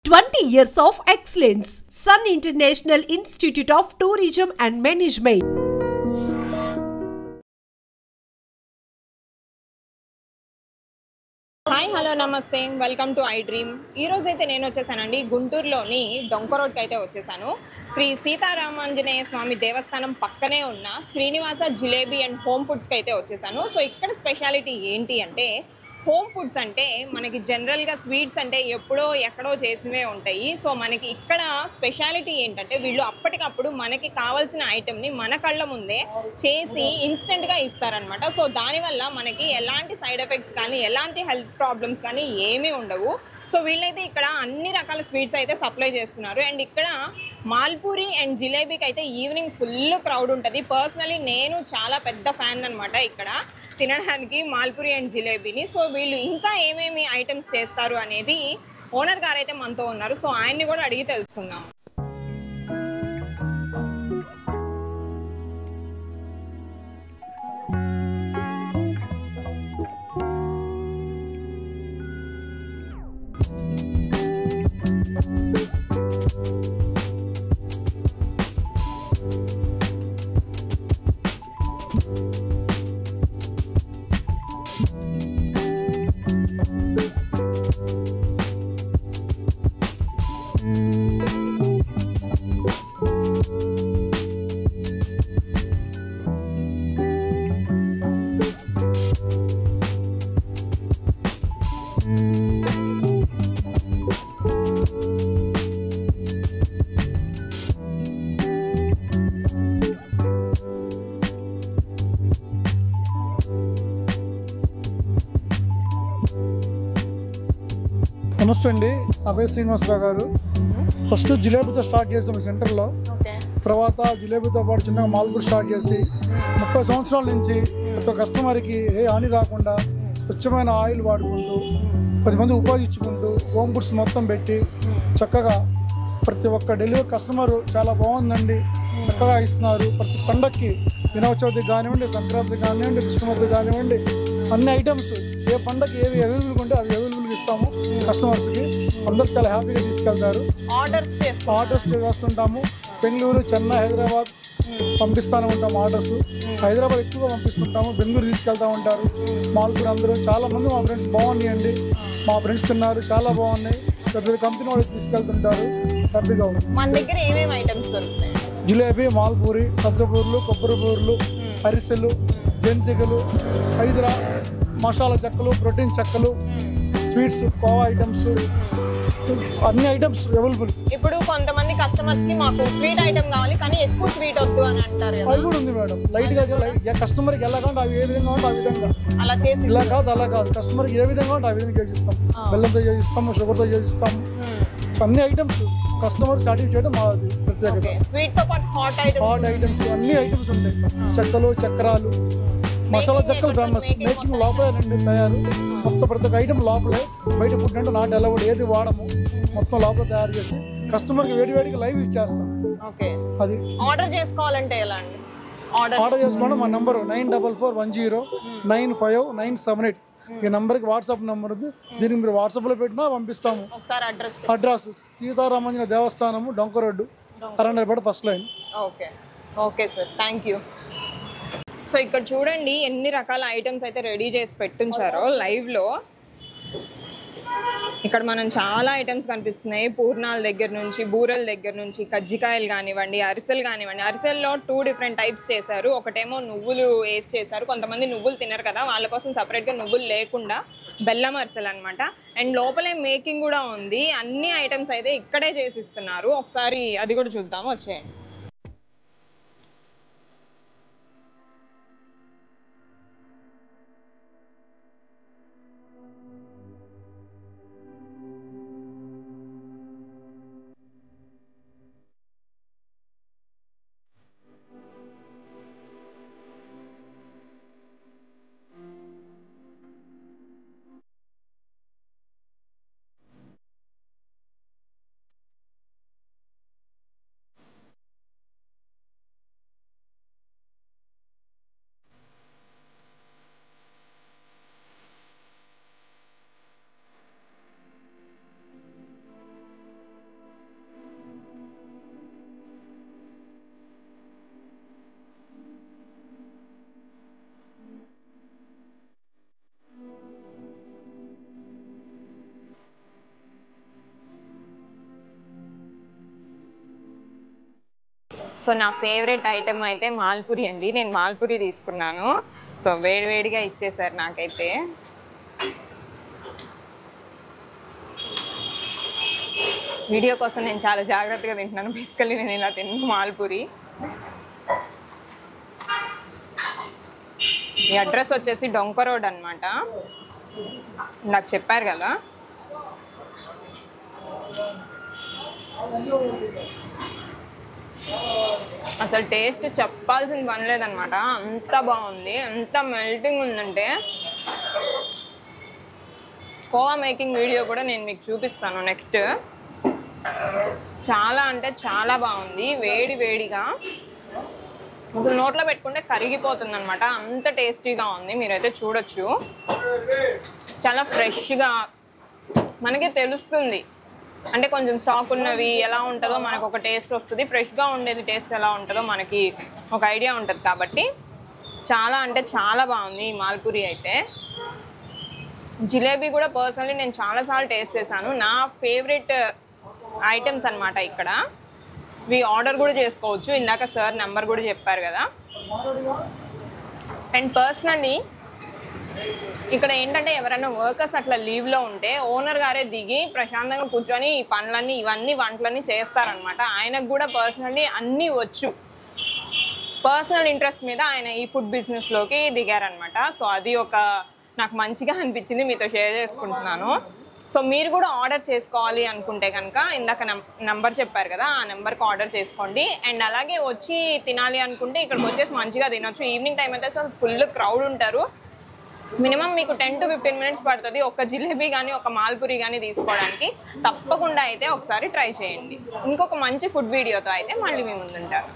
20 years of excellence. Sun International Institute of Tourism and Management. Hi hello నమస్తే welcome to I dream. ఈరోజు అయితే నేను వచ్చేసానండి గుంటూరులోని డొంక రోడ్కి అయితే వచ్చేసాను. శ్రీ సీతారామాంజనేయ స్వామి దేవస్థానం పక్కనే ఉన్న శ్రీనివాస జిలేబీ అండ్ హోమ్ ఫుడ్స్కి అయితే వచ్చేసాను. సో ఇక్కడ స్పెషాలిటీ ఏంటి అంటే హోమ్ ఫుడ్స్ అంటే మనకి జనరల్గా స్వీట్స్ అంటే ఎప్పుడో ఎక్కడో చేసినవే ఉంటాయి. సో మనకి ఇక్కడ స్పెషాలిటీ ఏంటంటే వీళ్ళు అప్పటికప్పుడు మనకి కావాల్సిన ఐటెంని మన కళ్ళ ముందే చేసి ఇన్స్టెంట్గా ఇస్తారనమాట. సో దానివల్ల మనకి ఎలాంటి సైడ్ ఎఫెక్ట్స్ కానీ ఎలాంటి హెల్త్ ప్రాబ్లమ్స్ కానీ ఏమీ ఉండవు. సో వీళ్ళైతే ఇక్కడ అన్ని రకాల స్వీట్స్ అయితే సప్లై చేస్తున్నారు. అండ్ ఇక్కడ మాల్పూరి అండ్ జిలేబీకి అయితే ఈవినింగ్ ఫుల్ క్రౌడ్ ఉంటుంది. పర్సనలీ నేను చాలా పెద్ద ఫ్యాన్ అనమాట ఇక్కడ తినడానికి మాల్పూరి అండ్ జిలేబీని. సో వీళ్ళు ఇంకా ఏమేమి ఐటమ్స్ చేస్తారు అనేది ఓనర్ గారు అయితే మనతో ఉన్నారు. సో ఆయన్ని కూడా అడిగి తెలుసుకుందాం. నమస్తే అండి, నా పేరు శ్రీనివాసరావు గారు. ఫస్ట్ జిలేబీతో స్టార్ట్ చేసాము సెంటర్లో. తర్వాత జిలేబీతో పాటు చిన్నగా మాల్పూరి స్టార్ట్ చేసి 30 సంవత్సరాల నుంచి ప్రతి కస్టమర్కి ఏ హాని రాకుండా స్వచ్ఛమైన ఆయిల్ వాడుకుంటూ 10 మంది ఉపాధి ఇచ్చుకుంటూ హోమ్ ఫుడ్స్ మొత్తం పెట్టి చక్కగా ప్రతి ఒక్క డెలివరీ కస్టమరు చాలా బాగుందండి, చక్కగా ఇస్తున్నారు. ప్రతి పండక్కి వినాయక చవితి కానివ్వండి, సంక్రాంతి కానివ్వండి, కృష్ణమూర్తి కానివ్వండి, అన్ని ఐటమ్స్ ఏ పండగకి ఏవి అవైలబుల్గా ఉంటే అవి అవైలబుల్గా ఇస్తాము కస్టమర్స్కి. అందరూ చాలా హ్యాపీగా తీసుకెళ్తారు. ఆర్డర్స్ చేస్తుంటాము. బెంగళూరు, చెన్నై, హైదరాబాద్ పంపిస్తూనే ఉంటాము ఆర్డర్స్. హైదరాబాద్ ఎక్కువగా పంపిస్తుంటాము, బెంగళూరు తీసుకెళ్తూ ఉంటారు. మాల్పూర్ అందరూ చాలామంది మా ఫ్రెండ్స్ బాగున్నాయండి, మా ఫ్రెండ్స్ తిన్నారు, చాలా బాగున్నాయి. పెద్ద కంపెనీ వాళ్ళు తీసుకెళ్తుంటారు, హ్యాపీగా ఉంది. మన దగ్గర ఏమేమి ఐటమ్స్ దొరుకుతాయి? జిలేబీ, మాల్పూరి, సజ్జపూర్లు, కొబ్బరి బూర్లు, అరిసెలు, జంతికలు, హైదరా, మసాలా చెక్కలు, ప్రోటీన్ చెక్కలు, స్వీట్స్, కోవా ఐటమ్స్, అన్ని ఐటమ్స్ అవైలబుల్. ఇప్పుడు కొంతమంది కస్టమర్స్ కి మాకు స్వీట్ ఐటమ్ కావాలి కానీ ఎక్కువ స్వీట్ వద్దు అని అంటారు. అవి కూడా ఉంది మేడం. లైట్గా కస్టమర్కి ఎలా కావాలి అవి ఏ విధంగా ఉంటే ఆ విధంగా అలా చేసి ఇలా కాదు అలా కాదు, కస్టమర్కి ఏ విధంగా ఉంటే ఆ విధంగా చేసిస్తాం. బెల్లంతో చేసిస్తాము, షుగర్తో చేసిస్తాము, అన్ని ఐటమ్స్ కస్టమర్ సాటిస్ఫై చేయడం మాది ప్రత్యేకత. స్వీట్ తో పాటు హాట్ ఐటమ్స్ అన్ని ఐటమ్స్ ఉంటాయి. చెక్కలు, చక్రాలు, మసాలా చెక్కలు ఫేమస్. మేకింగ్ లోపలేనండి తయారు. మొత్తం ప్రతి ఒక్క ఐటమ్ లోపలే. బయట ఫుడ్ అంటే నాట్ అలౌడ్, ఏది వాడము, మొత్తం లోపల తయారు చేసి కస్టమర్కి వేడివేడికి లైవ్ ఇచ్చేస్తాం. అది ఆర్డర్ చేసుకోవాలంటే ఎలా అండి? ఆర్డర్ చేసుకోవడం మా నంబర్ 9441095978. ఈ నంబర్కి వాట్సాప్ నెంబర్ ఉంది. దీనికి మీరు వాట్సాప్లో పెట్టినా పంపిస్తాము. అడ్రస్ సీతారామాంజనేయ దేవస్థానము, డొంక road, Arundelpet, first line. Okay sir, thank you. So ఇక్కడ చూడండి ఎన్ని రకాల ఐటమ్స్ అయితే రెడీ చేసి పెట్టుంచారో లైవ్లో. ఇక్కడ మనం చాలా ఐటమ్స్ కనిపిస్తున్నాయి. పూర్ణాల దగ్గర నుంచి, బూరెల దగ్గర నుంచి, కజ్జికాయలు కానివ్వండి, అరిసెలు కానివ్వండి. అరిసెల్లో 2 డిఫరెంట్ టైప్స్ చేశారు. ఒకటేమో నువ్వులు వేసి చేశారు. కొంతమంది నువ్వులు తినరు కదా, వాళ్ళ కోసం సపరేట్గా నువ్వులు లేకుండా బెల్లం అరిసెలు అనమాట. అండ్ లోపలే మేకింగ్ కూడా ఉంది. అన్ని ఐటమ్స్ అయితే ఇక్కడే చేసిస్తున్నారు. ఒకసారి అది కూడా చూద్దాము, వచ్చేయండి. సో నా ఫేవరెట్ ఐటెం అయితే మాల్పూరి అండి. నేను మాల్పూరి తీసుకున్నాను. సో వేడివేడిగా ఇచ్చేసారు నాకైతే. వీడియో కోసం నేను చాలా జాగ్రత్తగా తింటున్నాను. బేసికల్లీ నేను ఇలా తిన్నాను మాల్పూరి. ఈ అడ్రస్ వచ్చేసి డొంక రోడ్ అనమాట. నాకు చెప్పారు కదా. అసలు టేస్ట్ చెప్పాల్సిన పని లేదనమాట. అంత బాగుంది, ఎంత మెల్టింగ్ ఉందంటే. కోవా మేకింగ్ వీడియో కూడా నేను మీకు చూపిస్తాను నెక్స్ట్. చాలా అంటే చాలా బాగుంది. వేడి వేడిగా అసలు నోట్లో పెట్టుకుంటే కరిగిపోతుంది అనమాట. అంత టేస్టీగా ఉంది. మీరైతే చూడొచ్చు. చాలా ఫ్రెష్గా మనకే తెలుస్తుంది. అంటే కొంచెం స్టాక్ ఉన్నవి ఎలా ఉంటుందో మనకు ఒక టేస్ట్ వస్తుంది. ఫ్రెష్గా ఉండేది టేస్ట్ ఎలా ఉంటుందో మనకి ఒక ఐడియా ఉంటుంది. కాబట్టి చాలా అంటే చాలా బాగుంది ఈ మాల్పూరి అయితే. జిలేబీ కూడా పర్సనలీ నేను చాలాసార్లు టేస్ట్ చేశాను. నా ఫేవరెట్ ఐటమ్స్ అనమాట ఇక్కడ. ఇవి ఆర్డర్ కూడా చేసుకోవచ్చు. ఇందాక సార్ నెంబర్ కూడా చెప్పారు కదా. అండ్ పర్సనల్లీ ఇక్కడ ఏంటంటే ఎవరైనా వర్కర్స్ అట్లా లీవ్లో ఉంటే ఓనర్ గారే దిగి ప్రశాంతంగా కూర్చొని ఈ పనులన్నీ ఇవన్నీ వంటలన్నీ చేస్తారనమాట. ఆయనకు కూడా పర్సనల్లీ అన్నీ వచ్చు. పర్సనల్ ఇంట్రెస్ట్ మీద ఆయన ఈ ఫుడ్ బిజినెస్లోకి దిగారనమాట. సో అది ఒక నాకు మంచిగా అనిపించింది, మీతో షేర్ చేసుకుంటున్నాను. సో మీరు కూడా ఆర్డర్ చేసుకోవాలి అనుకుంటే కనుక ఇందాక నెంబర్ చెప్పారు కదా, ఆ నెంబర్కి ఆర్డర్ చేసుకోండి. అండ్ అలాగే వచ్చి తినాలి అనుకుంటే ఇక్కడికి వచ్చేసి మంచిగా తినొచ్చు. ఈవినింగ్ టైం అయితే అసలు ఫుల్ క్రౌడ్ ఉంటారు. మినిమం మీకు 10 to 15 minutes పడుతుంది ఒక జిలేబీ కానీ ఒక మాల్పూరి కానీ తీసుకోవడానికి. తప్పకుండా అయితే ఒకసారి ట్రై చేయండి. ఇంకొక మంచి ఫుడ్ వీడియోతో అయితే మళ్ళీ మీ ముందుంటారు.